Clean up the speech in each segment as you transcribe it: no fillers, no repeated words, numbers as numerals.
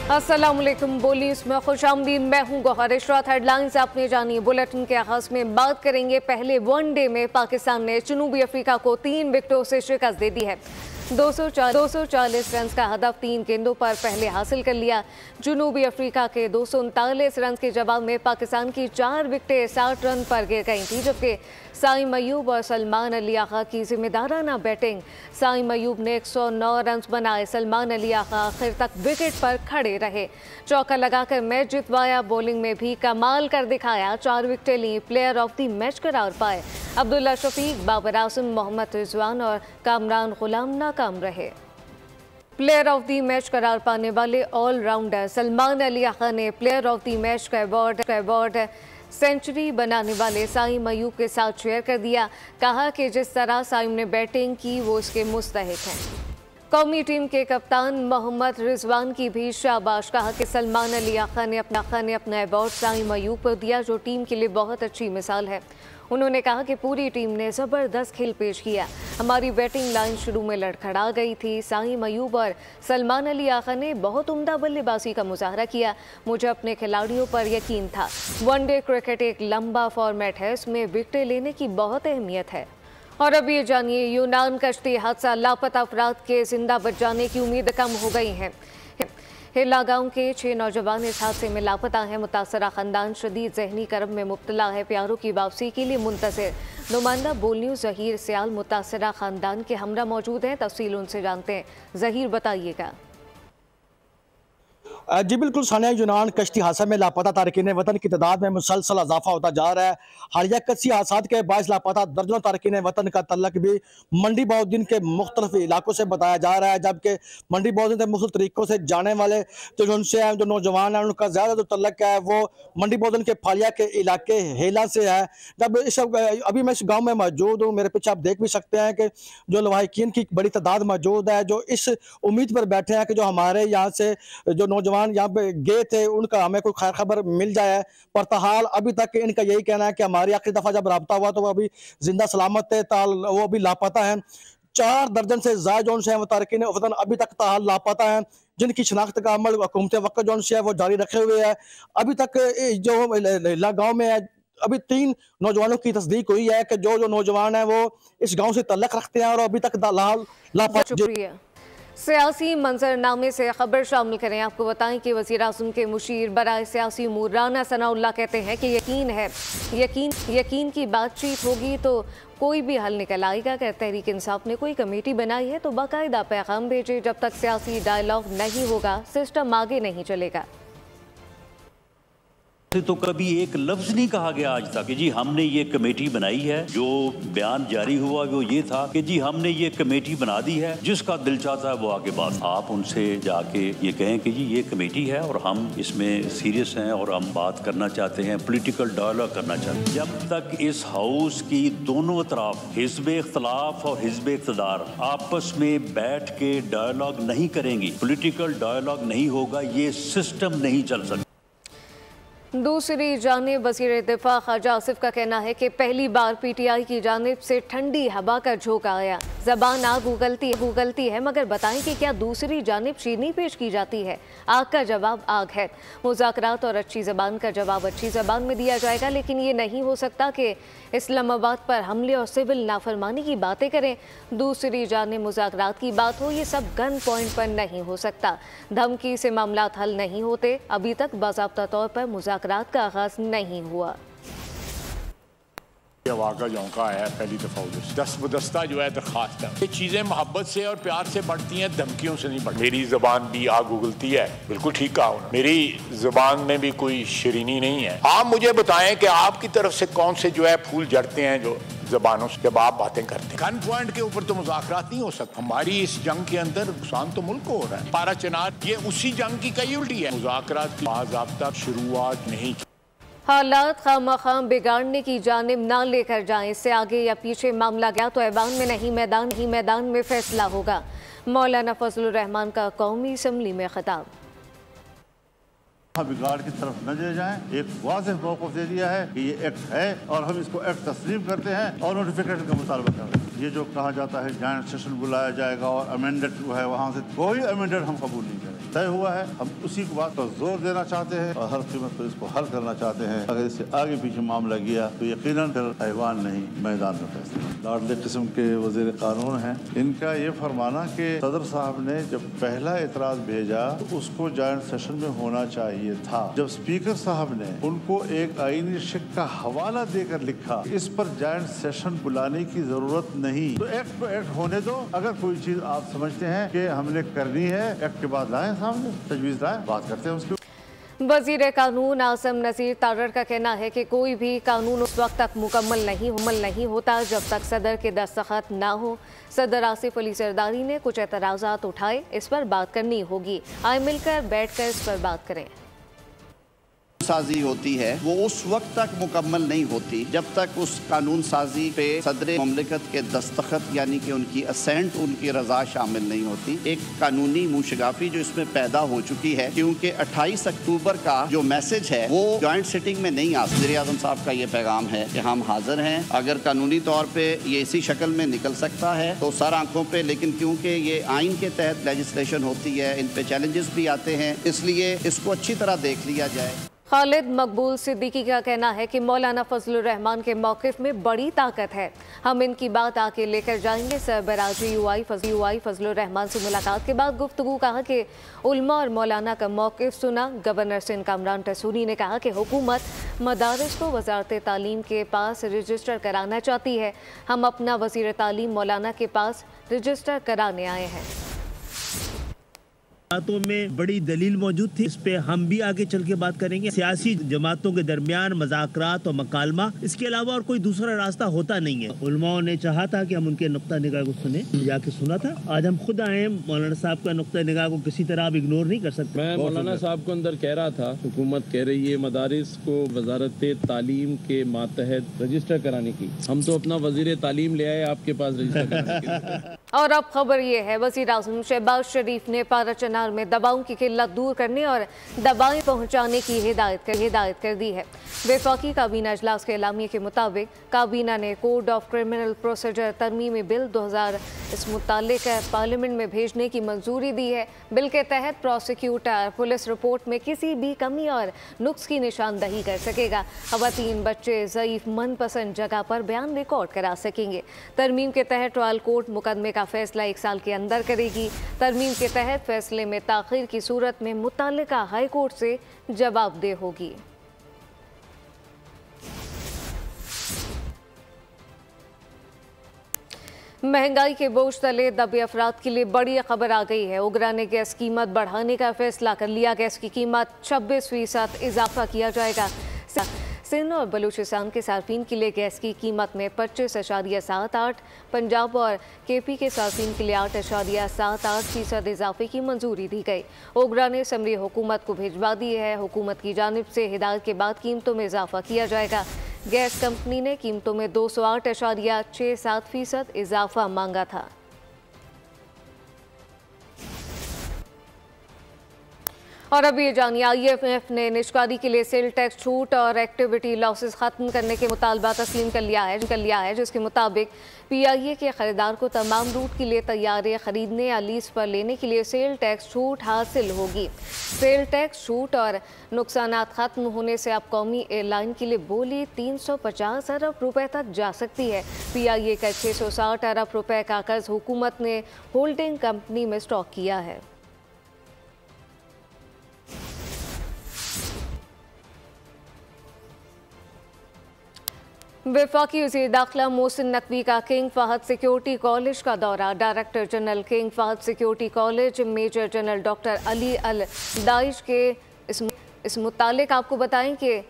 अस्सलामुअलैकुम। बोल न्यूज़ में खुशामदीद। मैं हूं गौहर। इशरात हेडलाइंस आपने जानी। बुलेटिन के आगाज में बात करेंगे पहले वनडे में पाकिस्तान ने जनूबी अफ्रीका को 3 विकेटों से शिकस्त दे दी है। 240 रन का हदफ 3 गेंदों पर पहले हासिल कर लिया। जनूबी अफ्रीका के 239 रन के जवाब में पाकिस्तान की 4 विकेटें 60 रन पर गिर गई थी, जबकि साइम अयूब और सलमान अली आगा की जिम्मेदाराना बैटिंग। साइम अयूब ने 109 रन बनाए। सलमान अली आगा आखिर तक विकेट पर खड़े रहे, चौका लगाकर मैच जितवाया। बॉलिंग में भी कमाल कर दिखाया, 4 विकेटें ली। प्लेयर ऑफ द मैच करार पाए। अब्दुल्ला शफीक, बाबर आजम, मोहम्मद रिजवान और कामरान गुलाम नाकाम रहे। प्लेयर ऑफ द मैच करार पाने वाले ऑलराउंडर सलमान अली आगा ने प्लेयर ऑफ द मैच का अवार्ड सेंचुरी बनाने वाले साइम अयूब के साथ शेयर कर दिया। कहा कि जिस तरह साइम ने बैटिंग की वो इसके मुस्तहिक हैं। कौमी टीम के कप्तान मोहम्मद रिजवान की भी शाबाश। कहा कि सलमान अली आगा ने अपना अवार्ड साइम अयूब को दिया, जो टीम के लिए बहुत अच्छी मिसाल है। उन्होंने कहा कि पूरी टीम ने ज़बरदस्त खेल पेश किया। हमारी बैटिंग लाइन शुरू में लड़खड़ा गई थी। साइम अयूब और सलमान अली आगा ने बहुत उम्दा बल्लेबाजी का मुजाहरा किया। मुझे अपने खिलाड़ियों पर यकीन था। वनडे क्रिकेट एक लंबा फॉर्मेट है, इसमें विकेटें लेने की बहुत अहमियत है। और अब ये जानिए, यूनान कश्ती हादसा, लापता अफराद के जिंदा बच जाने की उम्मीद कम हो गई है। हिला गांव के 6 नौजवान इस हादसे में लापता हैं। मुतासरा खानदान शदीद जहनी करब में मुब्तला है। प्यारों की वापसी के लिए मुंतज़िर। नुमाइंदा बोल न्यूज़ ज़हीर सियाल मुतासरा खानदान के हमरा मौजूद हैं। तफसील उनसे जानते हैं। ज़हीर, बताइएगा। जी बिल्कुल सानिया, यूनान कश्ती हादसा में लापता तारकीन वतन की तादाद में मुसलसल इजाफा होता जा रहा है। हालिया कश्ती हादसा के बायस लापता दर्जनों तारकीन वतन का तल्लक भी मंडी बहाउद्दीन के मुख्तलिफ इलाकों से बताया जा रहा है, जबकि मंडी बहाउद्दीन से मुख्तलिफ तरीकों से जाने वाले जो नौजवान हैं उनका ज़्यादा जो तल्लक है वो मंडी बहाउद्दीन के फालिया के इलाके हेला से है। जब अभी मैं इस गाँव में मौजूद हूँ, मेरे पीछे आप देख भी सकते हैं कि जो लवाहिकीन की बड़ी तादाद मौजूद है, जो इस उम्मीद पर बैठे हैं कि जो हमारे यहाँ से जो नौजवान यहाँ पे गए थे उनका हमें कोई खैर खबर मिल जाए। पर ताहाल अभी तक इनका यही कहना है कि हमारी आखिरी दफा जब राब्ता हुआ तो वो अभी जिंदा सलामत है, वो अभी लापता है। 4 दर्जन से ज्यादा जो है वो तारकीन वतन अभी तक ताहाल लापता है, जिनकी शनाख्त का अमल हुकूमत वक्त जो है वो जारी रखे हुए है। अभी तक जो गाँव में है, अभी 3 नौजवानों की तस्दीक हुई है कि जो नौजवान है वो इस गाँव से तल्लक रखते हैं और अभी तक लापता। सियासी मंजरनामे से खबर शामिल करें। आपको बताएं कि वज़ीर आज़म के मुशीर बराए सियासी उमूर राना सनाउल्लाह कहते हैं कि यकीन की बातचीत होगी तो कोई भी हल निकल आएगा। अगर तहरीक इंसाफ ने कोई कमेटी बनाई है तो बाकायदा पैगाम भेजे। जब तक सियासी डायलॉग नहीं होगा सिस्टम आगे नहीं चलेगा। तो कभी एक लफ्ज नहीं कहा गया आज तक कि जी हमने ये कमेटी बनाई है। जो बयान जारी हुआ वो ये था कि जी हमने ये कमेटी बना दी है, जिसका दिल चाहता है वो आगे बात। आप उनसे जाके ये कहें कि जी ये कमेटी है और हम इसमें सीरियस हैं और हम बात करना चाहते हैं, पॉलिटिकल डायलॉग करना चाहते हैं। जब तक इस हाउस की दोनों तरफ हिज़्ब इख्तिलाफ और हिज़्ब इक़्तिदार आपस में बैठ के डायलॉग नहीं करेंगी, पॉलिटिकल डायलॉग नहीं होगा, ये सिस्टम नहीं चल सकता। दूसरी जानिब वज़ीर दिफा ख़ाजा आसिफ का कहना है कि पहली बार PTI की जानिब से ठंडी हवा का झोंका आया। ज़बान आग उगलती है, मगर बताएं कि क्या दूसरी जानिब शीरनी पेश की जाती है? आग का जवाब आग है। मुज़ाकरात और अच्छी ज़बान का जवाब अच्छी ज़बान में दिया जाएगा, लेकिन ये नहीं हो सकता कि इस्लामाबाद पर हमले और सिविल नाफरमानी की बातें करें। दूसरी जानिब मुज़ाकरात की बात हो, ये सब गन पॉइंट पर नहीं हो सकता। धमकी से मामला हल नहीं होते। अभी तक बाज़ाब्ता तौर पर मुज़ाकरात का आगाज नहीं हुआ। हवा का झोंका आया है पहली दफा उधर। दस्तबदस्ता जो है दरखास्त है। ये चीजें मोहब्बत से और प्यार से बढ़ती हैं, धमकियों से नहीं बढ़ती। मेरी जबान भी आग उगलती है, बिल्कुल ठीक कहा उन्होंने। मेरी जबान में भी कोई शरीनी नहीं है। आप मुझे बताएं कि आपकी तरफ से कौन से जो है फूल जड़ते हैं जो जबानों से जब आप बातें करते हैं। गन पॉइंट के ऊपर तो मुज़ाकरात नहीं हो सकता। हमारी इस जंग के अंदर नुकसान तो मुल्क को हो रहा है। पारा चिनार ये उसी जंग की कई उल्टी है। मुज़ाकरात की बाज़ाब्ता शुरुआत नहीं। हालात खामखाम बिगाड़ने की जानिब ना लेकर जाएं। इससे आगे या पीछे मामला गया तो ऐवान में नहीं मैदान में फैसला होगा। मौलाना फजलुर रहमान का कौमी असम्बली में खिताब। बिगाड़ की तरफ न ले जाएं। एक वाज़ेह मौक़िफ़ दे दिया है कि ये एक्ट है और हम इसको एक्ट तस्लीम करते हैं और नोटिफिकेशन का मुतालबा करते हैं। ये जो कहा जाता है जॉइंट सेशन बुलाया जाएगा और अमेंडेड जो है वहाँ से कोई अमेंडेड हम कबूल नहीं करें। तय हुआ है, हम उसी बात पर जोर देना चाहते हैं और हर कीमत पर इसको हल करना चाहते हैं। अगर इससे आगे पीछे मामला गया तो यकीनन ऐवान नहीं मैदान में फैसला। लाडले किस्म के वजीर कानून हैं, इनका ये फरमाना कि सदर साहब ने जब पहला एतराज भेजा तो उसको जॉइंट सेशन में होना चाहिए था। जब स्पीकर साहब ने उनको एक आईनी शिक का हवाला देकर लिखा इस पर जॉइंट सेशन बुलाने की जरूरत नहीं, तो एक्ट होने दो। अगर कोई चीज आप समझते हैं कि हमने करनी है, एक्ट के बाद लाएं सामने, तजवीज लाएं, बात करते हैं उसके। वजीर कानून आसम नसीर तारड़ का कहना है कि कोई भी कानून उस वक्त तक मुकम्मल नहीं होता जब तक सदर के दस्तखत ना हो। सदर आसिफ अली जरदारी ने कुछ एतराज़ात उठाए, इस पर बात करनी होगी। आए मिलकर बैठकर इस पर बात करें। साजी होती है वो उस वक्त तक मुकम्मल नहीं होती जब तक उस कानून साजी पे सदर मुमलिकत के दस्तखत यानी कि उनकी असेंट, उनकी रजा शामिल नहीं होती। एक कानूनी मुशगाफी जो इसमें पैदा हो चुकी है क्योंकि 28 अक्टूबर का जो मैसेज है वो जॉइंट सिटिंग में नहीं आ। वज़ीर आज़म साहब का ये पैगाम है कि हम हाजिर हैं, अगर कानूनी तौर पे ये इसी शक्ल में निकल सकता है तो सर आंखों पे, लेकिन क्योंकि ये आइन के तहत लेजिस्लेशन होती है, इन पे चैलेंजेस भी आते हैं, इसलिए इसको अच्छी तरह देख लिया जाए। खालिद मकबूल सिद्दीकी का कहना है कि मौलाना फजलुर रहमान के मौक़िफ़ में बड़ी ताकत है, हम इनकी बात आके लेकर जाएंगे। सरबराह यूआई फजलुर रहमान से मुलाकात के बाद गुफ्तगू कहा कि उलमा और मौलाना का मौक़िफ़ सुना। गवर्नर सिंध कामरान टसूनी ने कहा कि हुकूमत मदारिस को वज़ारत तालीम के पास रजिस्टर कराना चाहती है, हम अपना वज़ीर तालीम मौलाना के पास रजिस्टर कराने आए हैं। बातों में बड़ी दलील मौजूद थी, इस पे हम भी आगे चल के बात करेंगे। सियासी जमातों के दरमियान मज़ाकरात और मकालमा, इसके अलावा और कोई दूसरा रास्ता होता नहीं है। उलमाओं ने चाहा था कि हम उनके नुक्ता निगाह को सुने, जाके सुना था। आज हम खुद आए, मौलाना साहब का नुक्ता निगाह को किसी तरह आप इग्नोर नहीं कर सकते। मैं मौलाना साहब को अंदर कह रहा था, हुकूमत कह रही है मदारिस को वजारत तालीम के मातहत रजिस्टर कराने की, हम तो अपना वजीर तालीम ले आए आपके पास रजिस्टर कराने की। और अब खबर ये है, वज़ीर आज़म शहबाज शरीफ ने पाराचनार में दवाओं की किल्लत दूर करने और दवाएं पहुंचाने की हिदायत कर दी है। वफाकी काबीना अजलास के एलामिये के मुताबिक काबीना ने कोड ऑफ क्रिमिनल प्रोसीजर तरमीमी बिल 2000 इस मुतालिक पार्लियामेंट में भेजने की मंजूरी दी है। बिल के तहत प्रोसिक्यूटर पुलिस रिपोर्ट में किसी भी कमी और नुक्स की निशानदही कर सकेगा। खवातीन, बच्चे ज़ईफ मनपसंद जगह पर बयान रिकॉर्ड करा सकेंगे। तरमीम के तहत ट्रायल कोर्ट मुकदमे का फैसला 1 साल के अंदर करेगी। तरमीम के तहत फैसले में ताख़ीर की सूरत में मुताल्लिका हाई कोर्ट से जवाबदेह होगी। महंगाई के बोझ तले दबे अफराद के लिए बड़ी खबर आ गई है। उगरा ने गैस कीमत बढ़ाने का फैसला कर लिया। गैस की कीमत 26% इजाफा किया जाएगा। सिंध और बलूचिस्तान के सार्फिन के लिए गैस की कीमत में 25.78, पंजाब और केपी के सार्फिन के लिए 8.78% इजाफे की मंजूरी दी गई। ओगरा ने समरी हुकूमत को भिजवा दी है। हुकूमत की जानिब से हिदायत के बाद कीमतों में इजाफा किया जाएगा। गैस कंपनी ने कीमतों में 208.67% इजाफा मांगा था। और अब ये जानिए, IMF ने निष्कारी के लिए सेल टैक्स छूट और एक्टिविटी लॉसेस खत्म करने के मुतालबा तस्लीम कर लिया है, जिसके मुताबिक PIA के खरीदार को तमाम रूट के लिए तैयारे खरीदने या लीज पर लेने के लिए सेल टैक्स छूट हासिल होगी। सेल टैक्स छूट और नुकसानात खत्म होने से अब कौमी एयरलाइन के लिए बोली 350 अरब रुपए तक जा सकती है। PIA का 660 अरब रुपए का कर्ज हुकूमत ने होल्डिंग कंपनी में स्टॉक किया है। वफाकी वज़ीर दाखिला मोहसिन नकवी का किंग फहद सिक्योरिटी कॉलेज का दौरा। Director general King Fahd security college major general doctor Ali Al Daish के इस मुतालिक आपको बताएं कि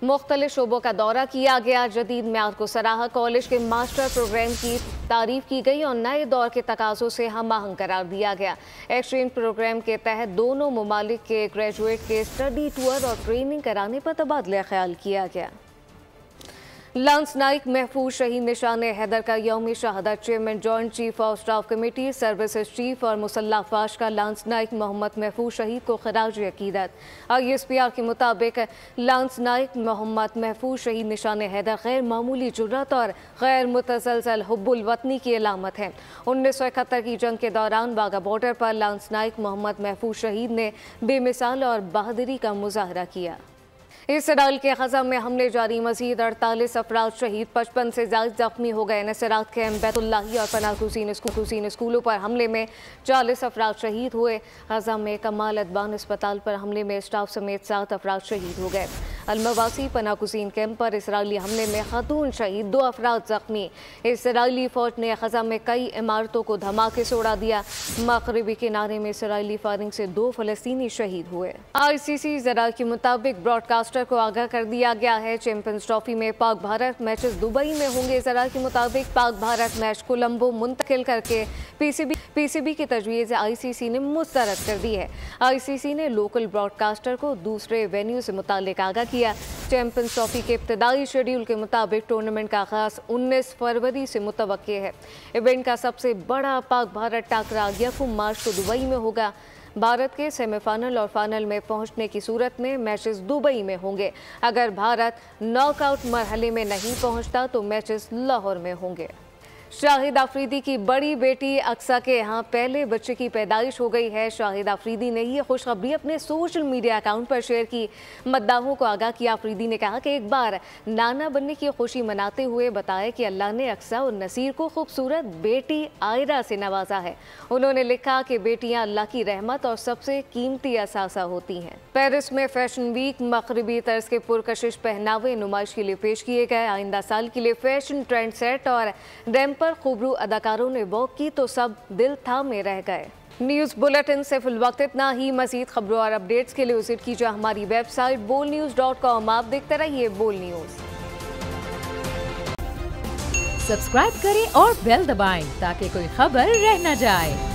मुख्तलिफ शोबों का दौरा किया गया। जदीद म्यार को सराहा। कॉलेज के मास्टर प्रोग्राम की तारीफ की गई और नए दौर के तकाज़ों से हम आहंग करार दिया गया। एक्सचेंज प्रोग्राम के तहत दोनों ममालिक के ग्रेजुएट के स्टडी टूर और ट्रेनिंग कराने पर तबादला ख्याल किया गया। लांस नाइक महफूज शहीद निशान हैदर का यौम शहादत। Chairman joint chief of staff committee services chief और मुसल्लह अफवाज का लांस नाइक मोहम्मद महफूज शहीद को खराज अकीदत। ISPR के मुताबिक लांस नाइक मोहम्मद महफूज शहीद निशान हैदर गैर मामूली जुर्रत और गैर मुतसलसल हुब्बुल वतनी की अलामत है। 1971 की जंग के दौरान वाघा बॉर्डर पर लांस नाइक मोहम्मद महफूज शहीद ने बेमिसाल और बहादुरी का मुजाहरा किया। इसराइल के ग़ज़ा में हमले जारी, मज़ीद 48 अफराद शहीद, 55 से ज़्यादा जख्मी हो गए। नसरात कैम्प, बैतुल्लाही और पनाहकुज़ीन स्कूलों पर हमले में 40 अफराद शहीद हुए। ग़ज़ा में कमाल अदबान अस्पताल पर हमले में स्टाफ समेत 7 अफराद शहीद हो गए। अलमवासी पनाहकुज़ीन कैम्प पर इसराइली हमले में खातून शहीद, 2 अफराद जख्मी। इसराइली फ़ौज ने ग़ज़ा में कई इमारतों को धमाके से उड़ा दिया। मग़रिबी किनारे में इसराइली फायरिंग से 2 फ़लस्तीनी शहीद हुए। ICC ज़रा के मुताबिक ब्रॉडकास्टर को आगाह कर दिया गया है। चैंपियंस ट्रॉफी में पाक भारत मैचेस दुबई में होंगे। ज़रा के मुताबिक पाक भारत मैच कोलंबो मुंतकिल करके PCB की तजवीज़ ICC ने मुस्तरद कर दी है। ICC ने लोकल ब्रॉडकास्टर को दूसरे वेन्यू से मुताल्लिक आगाह किया। चैंपियंस ट्रॉफी के इब्तदाई शेड्यूल के मुताबिक टूर्नामेंट का आगाज़ 19 फरवरी से मुतवक्के है। इवेंट का सबसे बड़ा पाक भारत टाकरा 1 मार्च को दुबई में होगा। भारत के सेमीफाइनल और फाइनल में पहुंचने की सूरत में मैचेस दुबई में होंगे। अगर भारत नॉकआउट मरहले में नहीं पहुंचता तो मैचेस लाहौर में होंगे। शाहिद आफरीदी की बड़ी बेटी अक्सा के यहाँ पहले बच्चे की पैदाइश हो गई है। शाहिद आफरीदी ने ये खुशखबरी अपने सोशल मीडिया अकाउंट पर शेयर की। मद्दाहों को आगाह किया। आफरीदी ने कहा कि एक बार नाना बनने की खुशी मनाते हुए बताया कि अल्लाह ने अक्सा और नसीर को खूबसूरत बेटी आयरा से नवाजा है। उन्होंने लिखा कि बेटियां अल्लाह की रहमत और सबसे कीमती असासा होती हैं। पेरिस में फैशन वीक मग़रिबी तर्ज के पुरकशिश पहनावे नुमाइश के लिए पेश किए गए। आइंदा साल के लिए फैशन ट्रेंड सेट और रैंप पर खूबरू अदाकारों ने वॉक की तो सब दिल थामे रह गए। न्यूज़ बुलेटिन से फिल वक्त इतना ही। मज़ीद खबरों और अपडेट्स के लिए विजिट कीजिए हमारी वेबसाइट bolnews.com। आप देखते रहिए बोल न्यूज़। सब्सक्राइब करें और बेल दबाएं ताकि कोई खबर रह न जाए।